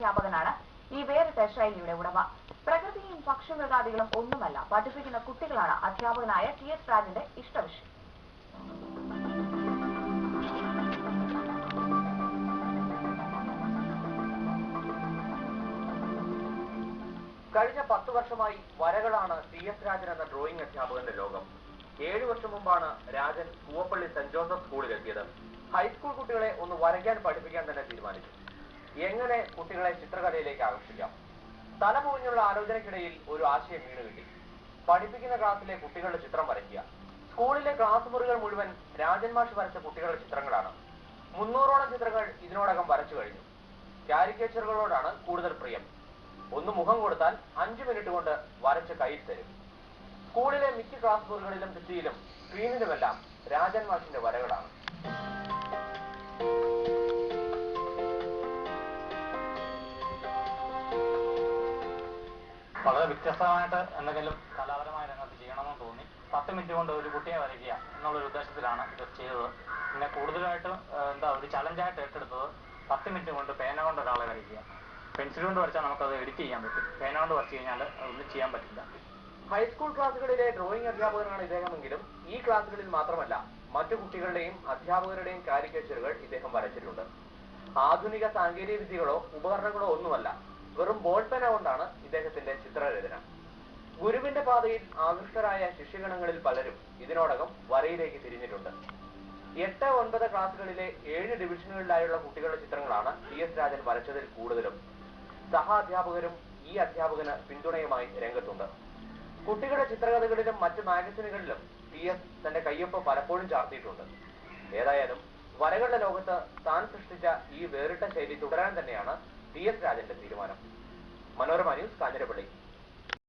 അധ്യാപകനാണ് ഈ വേറിട്ട ശൈലിയുടെ ഉടമ. പ്രകൃതിയും പക്ഷിമൃഗാദികളും ഒന്നുമല്ല, പഠിപ്പിക്കുന്ന കുട്ടികളാണ് അധ്യാപകനായ ടി.എസ്. രാജന്റെ ഇഷ്ടവിഷയം. കഴിഞ്ഞ 10 വർഷമായി വരകളാണ് ടി.എസ്. രാജൻ എന്ന ഡ്രോയിങ് അധ്യാപകന്റെ ലോകം. 7 വർഷം മുമ്പാണ് രാജൻ കൂവപ്പള്ളി സെന്റ് ജോസഫ് സ്കൂളിലെത്തിയത്. ഹൈസ്കൂൾ കുട്ടികളെ ഒന്ന് വരയ്ക്കാൻ പഠിപ്പിക്കാൻ തന്നെ തീരുമാനിച്ചു. എങ്ങനെ കുട്ടികളെ ചിത്രകലയിലേക്ക് ആകർഷിക്കാം? തലമുറിഞ്ഞുള്ള ആലോചനയ്ക്കിടയിൽ ഒരു ആശയം വീണ് കിട്ടി. പഠിപ്പിക്കുന്ന ക്ലാസ്സിലെ കുട്ടികളുടെ ചിത്രം വരയ്ക്കുക. സ്കൂളിലെ ക്ലാസ് മുറികൾ മുഴുവൻ രാജൻ മാഷ് വരച്ച കുട്ടികളുടെ ചിത്രങ്ങളാണ്. 300ഓളം ചിത്രങ്ങൾ ഇതിനോടകം വരച്ചു കഴിഞ്ഞു. കാരിക്കേച്ചറുകളോടാണ് കൂടുതൽ പ്രിയം. ഒന്ന് മുഖം കൊടുത്താൽ 5 മിനിറ്റ് കൊണ്ട് വരച്ച് കയ്യിൽ തരും. സ്കൂളിലെ മിക്ക ക്ലാസ് മുറികളിലും ഭിത്തിയിലും സ്ക്രീനിലുമെല്ലാം രാജൻ മാഷിന്റെ വരകളാണ്. വളരെ വ്യത്യസ്തമായിട്ട് എന്തെങ്കിലും കലാപരമായ രംഗത്ത് ചെയ്യണമെന്ന് തോന്നി. 10 മിനിറ്റ് കൊണ്ട് ഒരു കുട്ടിയെ വരയ്ക്കുക എന്നുള്ളൊരു ഉദ്ദേശത്തിലാണ് ഇത് ചെയ്തത്. പിന്നെ കൂടുതലായിട്ടും ഒരു ചലഞ്ചായിട്ട് ഏറ്റെടുത്തത് 10 മിനിറ്റ് കൊണ്ട് പേന കൊണ്ട് ഒരാളെ വരയ്ക്കുക. പെൻസിൽ കൊണ്ട് വരച്ചാൽ നമുക്കത് എഡിറ്റ് ചെയ്യാൻ പറ്റും. പേന കൊണ്ട് വരച്ചു കഴിഞ്ഞാൽ ഒന്നും ചെയ്യാൻ പറ്റില്ല. ഹൈസ്കൂൾ ക്ലാസ്സുകളിലെ ഡ്രോയിങ് അധ്യാപകനാണ് ഇദ്ദേഹമെങ്കിലും ഈ ക്ലാസ്സുകളിൽ മാത്രമല്ല മറ്റു കുട്ടികളുടെയും അധ്യാപകരുടെയും കാരിക്കേച്ചറുകൾ ഇദ്ദേഹം വരച്ചിട്ടുണ്ട്. ആധുനിക സാങ്കേതിക വിദ്യകളോ ഉപകരണങ്ങളോ ഒന്നുമല്ല, വെറും ബോൾ പേന കൊണ്ടാണ് ഇദ്ദേഹത്തിന്റെ ചിത്രരചന. ഗുരുവിന്റെ പാതയിൽ ആകൃഷ്ടരായ ശിഷ്യഗണങ്ങളിൽ പലരും ഇതിനോടകം വരയിലേക്ക് തിരിഞ്ഞിട്ടുണ്ട്. 8, 9 ക്ലാസ്സുകളിലെ 7 ഡിവിഷനുകളിലായുള്ള കുട്ടികളുടെ ചിത്രങ്ങളാണ് ടി.എസ്. രാജൻ വരച്ചതിൽ കൂടുതലും. സഹാധ്യാപകരും ഈ അധ്യാപകന് പിന്തുണയുമായി രംഗത്തുണ്ട്. കുട്ടികളുടെ ചിത്രകഥകളിലും മറ്റ് മാഗസിനുകളിലും ടി.എസ്. തന്റെ കയ്യൊപ്പ് പലപ്പോഴും ചാർത്തിയിട്ടുണ്ട്. ഏതായാലും വരകളുടെ ലോകത്ത് താൻ സൃഷ്ടിച്ച ഈ വേറിട്ട ശൈലി തുടരാൻ തന്നെയാണ് ടി.എസ്. രാജന്റെ തീരുമാനം. മനോരമ ന്യൂസ്, കാഞ്ഞിരപ്പള്ളി.